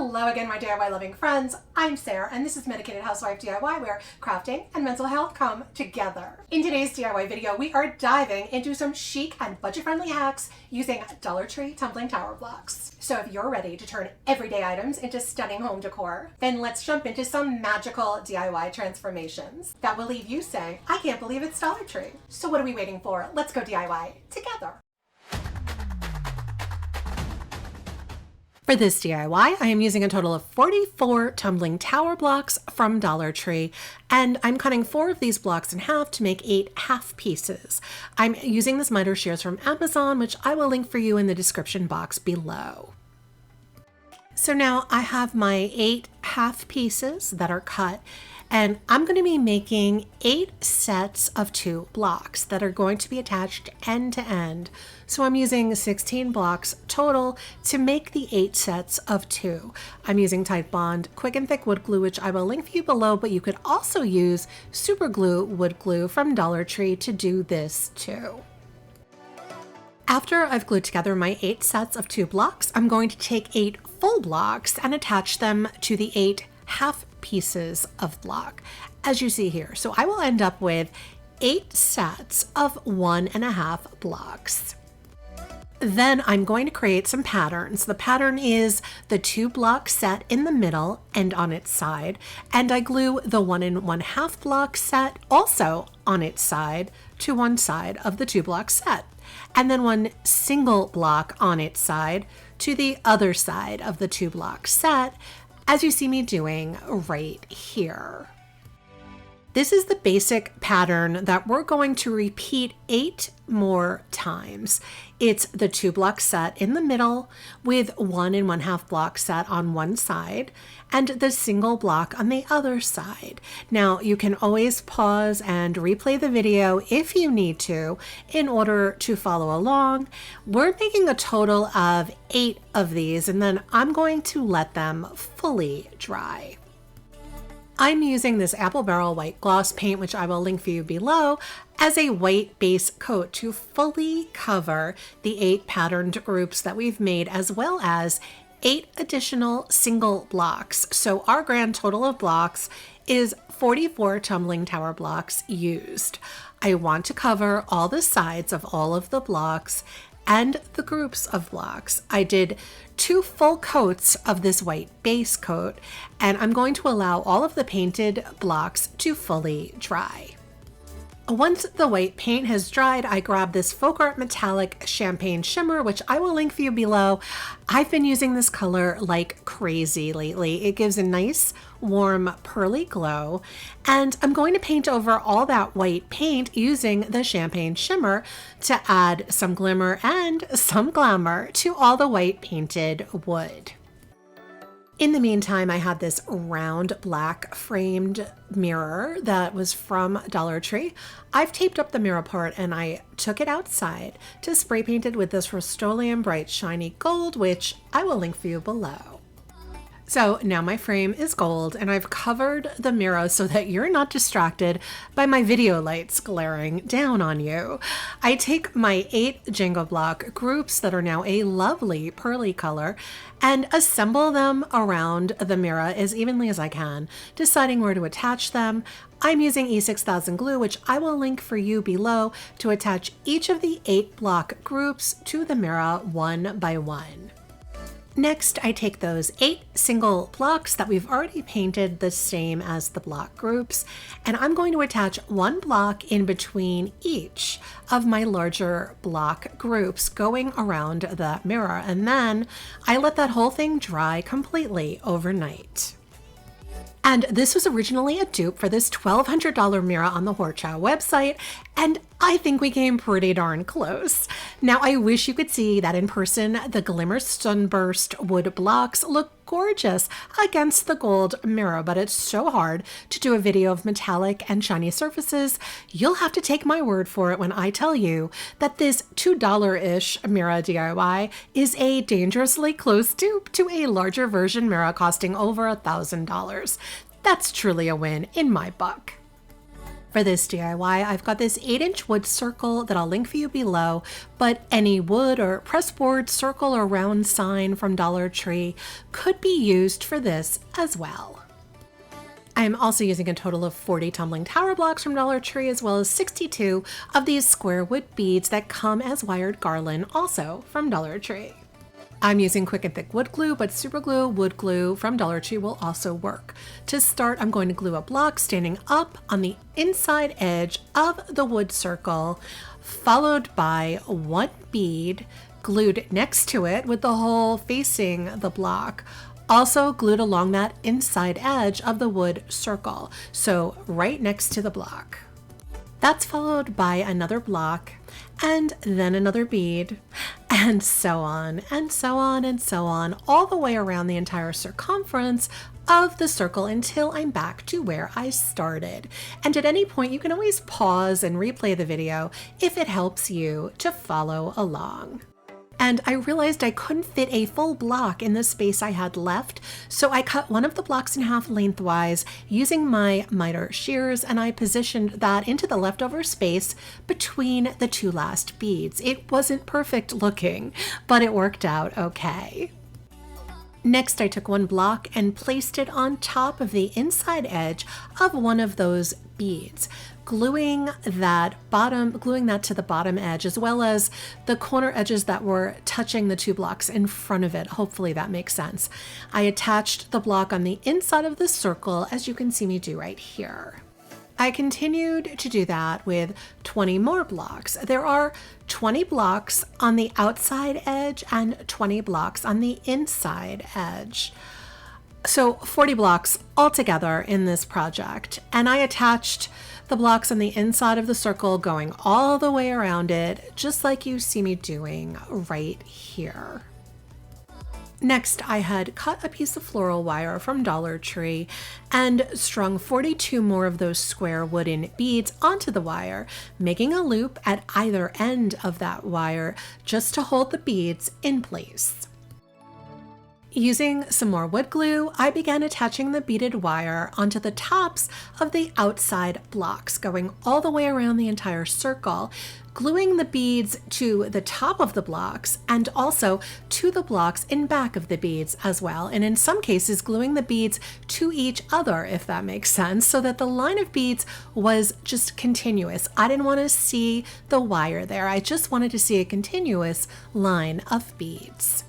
Hello again, my DIY loving friends. I'm Sarah, and this is Medicated Housewife DIY, where crafting and mental health come together. In today's DIY video, we are diving into some chic and budget-friendly hacks using Dollar Tree tumbling tower blocks. So if you're ready to turn everyday items into stunning home decor, then let's jump into some magical DIY transformations that will leave you saying, I can't believe it's Dollar Tree. So what are we waiting for? Let's go DIY together. For this DIY, I am using a total of 44 tumbling tower blocks from Dollar Tree, and I'm cutting 4 of these blocks in half to make 8 half pieces. I'm using this miter shears from Amazon, which I will link for you in the description box below. So now I have my 8 half pieces that are cut, and I'm going to be making 8 sets of 2 blocks that are going to be attached end to end. So I'm using 16 blocks total to make the 8 sets of 2. I'm using Titebond quick and thick wood glue, which I will link for you below, but you could also use super glue wood glue from Dollar Tree to do this too. After I've glued together my 8 sets of 2 blocks, I'm going to take 8 full blocks and attach them to the 8 half pieces of block, as you see here. So I will end up with 8 sets of 1.5 blocks. Then I'm going to create some patterns. The pattern is the 2 block set in the middle and on its side, and I glue the 1 1/2 block set also on its side to one side of the 2 block set, and then 1 single block on its side to the other side of the 2 block set, as you see me doing right here. This is the basic pattern that we're going to repeat 8 more times. It's the 2 block set in the middle with 1 1/2 block set on one side and the single block on the other side. Now you can always pause and replay the video if you need to in order to follow along. We're making a total of 8 of these, and then I'm going to let them fully dry. I'm using this Apple Barrel white gloss paint, which I will link for you below, as a white base coat to fully cover the 8 patterned groups that we've made, as well as 8 additional single blocks. So our grand total of blocks is 44 tumbling tower blocks used. I want to cover all the sides of all of the blocks and the groups of blocks. I did 2 full coats of this white base coat, and I'm going to allow all of the painted blocks to fully dry. Once the white paint has dried, I grab this Folk Art Metallic Champagne Shimmer, which I will link for you below. I've been using this color like crazy lately. It gives a nice, warm, pearly glow, and I'm going to paint over all that white paint using the Champagne Shimmer to add some glimmer and some glamour to all the white painted wood. In the meantime, I had this round black framed mirror that was from Dollar Tree. I've taped up the mirror part and I took it outside to spray paint it with this Rust-Oleum Bright Shiny Gold, which I will link for you below. So now my frame is gold, and I've covered the mirror so that you're not distracted by my video lights glaring down on you. I take my 8 Jenga block groups that are now a lovely pearly color and assemble them around the mirror as evenly as I can, deciding where to attach them. I'm using E6000 glue, which I will link for you below, to attach each of the 8 block groups to the mirror one by one. Next, I take those 8 single blocks that we've already painted the same as the block groups, and I'm going to attach 1 block in between each of my larger block groups going around the mirror, and then I let that whole thing dry completely overnight. And this was originally a dupe for this $1,200 mirror on the Horchow website, and I think we came pretty darn close. Now, I wish you could see that in person. The Glimmer Sunburst wood blocks look gorgeous against the gold mirror, but it's so hard to do a video of metallic and shiny surfaces. You'll have to take my word for it when I tell you that this $2-ish mirror DIY is a dangerously close dupe to a larger version mirror costing over $1,000. That's truly a win in my book. For this DIY, I've got this 8-inch wood circle that I'll link for you below, but any wood or pressboard circle or round sign from Dollar Tree could be used for this as well. I'm also using a total of 40 tumbling tower blocks from Dollar Tree, as well as 62 of these square wood beads that come as wired garland, also from Dollar Tree. I'm using quick and thick wood glue, but super glue, wood glue from Dollar Tree will also work. To start, I'm going to glue a block standing up on the inside edge of the wood circle, followed by one bead glued next to it with the hole facing the block, also glued along that inside edge of the wood circle, so right next to the block. That's followed by another block, and then another bead, and so on, and so on, and so on, all the way around the entire circumference of the circle until I'm back to where I started. And at any point, you can always pause and replay the video if it helps you to follow along. And I realized I couldn't fit a full block in the space I had left, so I cut one of the blocks in half lengthwise using my miter shears, and I positioned that into the leftover space between the two last beads. It wasn't perfect looking, but it worked out okay. Next, I took one block and placed it on top of the inside edge of one of those beads, gluing that to the bottom edge, as well as the corner edges that were touching the two blocks in front of it. Hopefully that makes sense. I attached the block on the inside of the circle, as you can see me do right here. I continued to do that with 20 more blocks. There are 20 blocks on the outside edge and 20 blocks on the inside edge. So 40 blocks altogether in this project. And I attached the blocks on the inside of the circle going all the way around it, just like you see me doing right here. Next, I had cut a piece of floral wire from Dollar Tree and strung 42 more of those square wooden beads onto the wire, making a loop at either end of that wire just to hold the beads in place. Using some more wood glue, I began attaching the beaded wire onto the tops of the outside blocks, going all the way around the entire circle, gluing the beads to the top of the blocks and also to the blocks in back of the beads as well. And in some cases, gluing the beads to each other, if that makes sense, so that the line of beads was just continuous. I didn't want to see the wire there. I just wanted to see a continuous line of beads.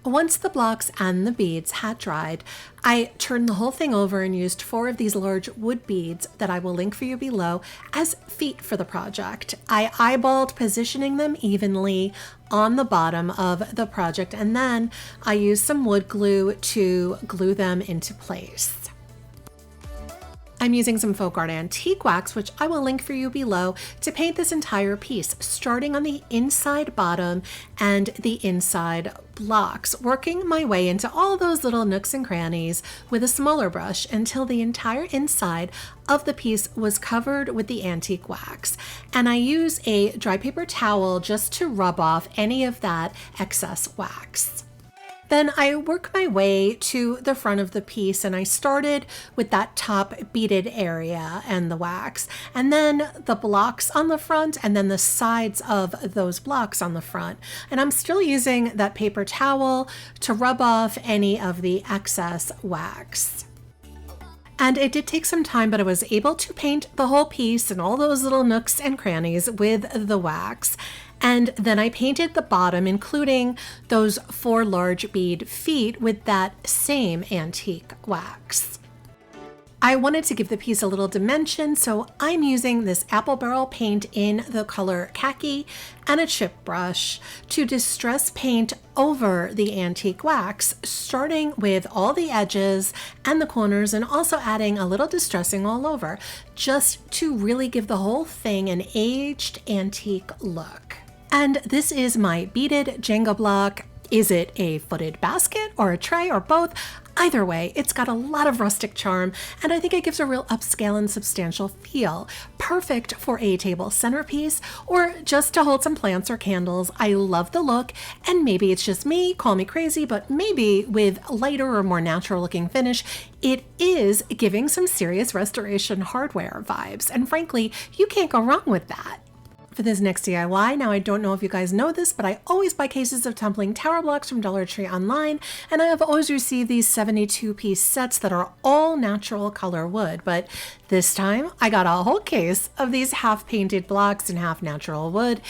Once the blocks and the beads had dried, I turned the whole thing over and used 4 of these large wood beads that I will link for you below as feet for the project. I eyeballed positioning them evenly on the bottom of the project, and then I used some wood glue to glue them into place. I'm using some Folk Art antique wax, which I will link for you below, to paint this entire piece, starting on the inside bottom and the inside blocks, working my way into all those little nooks and crannies with a smaller brush until the entire inside of the piece was covered with the antique wax. And I use a dry paper towel just to rub off any of that excess wax. Then I work my way to the front of the piece, and I started with that top beaded area and the wax, and then the blocks on the front, and then the sides of those blocks on the front. And I'm still using that paper towel to rub off any of the excess wax. And it did take some time, but I was able to paint the whole piece and all those little nooks and crannies with the wax. And then I painted the bottom, including those 4 large bead feet, with that same antique wax. I wanted to give the piece a little dimension, so I'm using this apple barrel paint in the color khaki and a chip brush to distress paint over the antique wax, starting with all the edges and the corners, and also adding a little distressing all over, just to really give the whole thing an aged antique look. And this is my beaded Jenga block. Is it a footed basket or a tray or both? Either way, it's got a lot of rustic charm, and I think it gives a real upscale and substantial feel. Perfect for a table centerpiece or just to hold some plants or candles. I love the look, and maybe it's just me, call me crazy, but maybe with lighter or more natural looking finish, it is giving some serious restoration hardware vibes, and frankly, you can't go wrong with that. For this next DIY, now I don't know if you guys know this, but I always buy cases of tumbling tower blocks from Dollar Tree online, and I have always received these 72-piece sets that are all natural color wood, but this time I got a whole case of these half-painted blocks and half natural wood,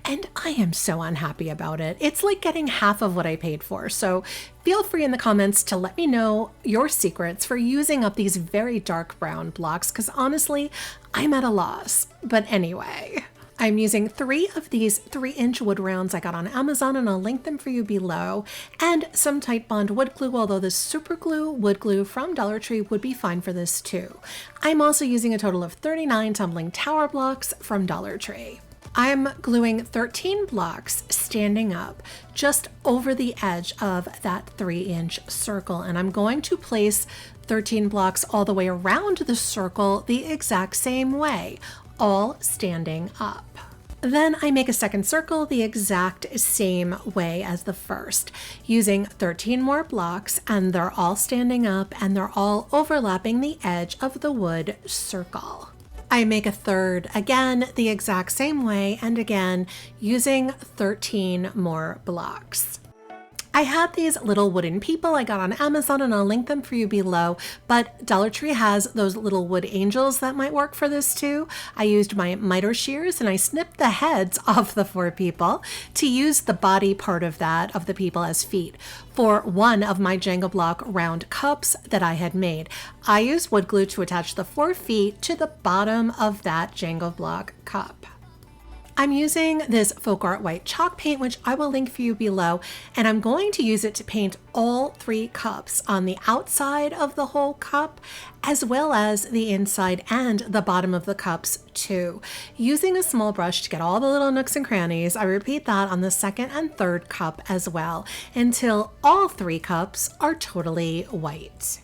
and I am so unhappy about it. It's like getting half of what I paid for, so feel free in the comments to let me know your secrets for using up these very dark brown blocks, because honestly, I'm at a loss. But anyway, I'm using 3 of these 3-inch wood rounds I got on Amazon, and I'll link them for you below, and some Titebond wood glue, although the super glue wood glue from Dollar Tree would be fine for this too. I'm also using a total of 39 tumbling tower blocks from Dollar Tree. I'm gluing 13 blocks standing up just over the edge of that 3-inch circle, and I'm going to place 13 blocks all the way around the circle the exact same way, all standing up. Then I make a second circle the exact same way as the first, using 13 more blocks, and they're all standing up and they're all overlapping the edge of the wood circle. I make a third, again, the exact same way, and again, using 13 more blocks. I had these little wooden people I got on Amazon, and I'll link them for you below, but Dollar Tree has those little wood angels that might work for this too. I used my miter shears and I snipped the heads off the 4 people to use the body part of the people as feet for one of my Jenga block round cups that I had made. I used wood glue to attach the 4 feet to the bottom of that Jenga block cup. I'm using this folk art white chalk paint, which I will link for you below, and I'm going to use it to paint all 3 cups on the outside of the whole cup, as well as the inside and the bottom of the cups too. Using a small brush to get all the little nooks and crannies, I repeat that on the second and third cup as well, until all 3 cups are totally white.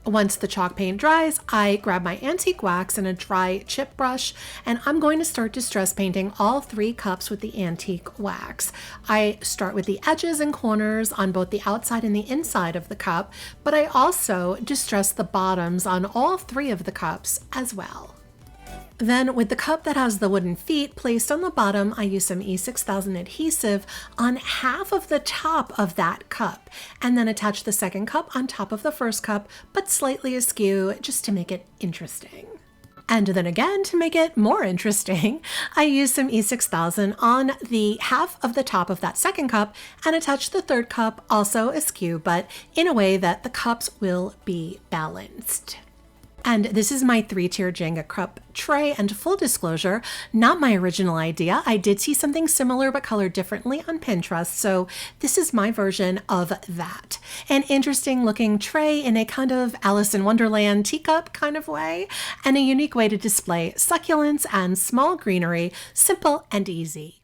Once the chalk paint dries, I grab my antique wax and a dry chip brush, and I'm going to start distress painting all 3 cups with the antique wax. I start with the edges and corners on both the outside and the inside of the cup, but I also distress the bottoms on all 3 of the cups as well. Then with the cup that has the wooden feet placed on the bottom, I use some E6000 adhesive on half of the top of that cup, and then attach the second cup on top of the first cup, but slightly askew just to make it interesting. And then again, to make it more interesting, I use some E6000 on the half of the top of that second cup and attach the third cup also askew, but in a way that the cups will be balanced. And this is my 3-tier Jenga cup tray, and full disclosure, not my original idea. I did see something similar but colored differently on Pinterest, so this is my version of that. An interesting looking tray in a kind of Alice in Wonderland teacup kind of way, and a unique way to display succulents and small greenery, simple and easy.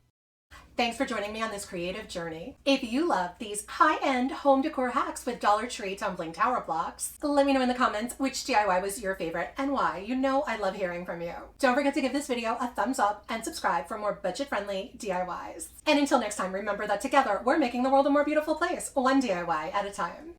Thanks for joining me on this creative journey. If you love these high-end home decor hacks with Dollar Tree tumbling tower blocks, let me know in the comments which DIY was your favorite and why. You know I love hearing from you. Don't forget to give this video a thumbs up and subscribe for more budget-friendly DIYs. And until next time, remember that together we're making the world a more beautiful place, one DIY at a time.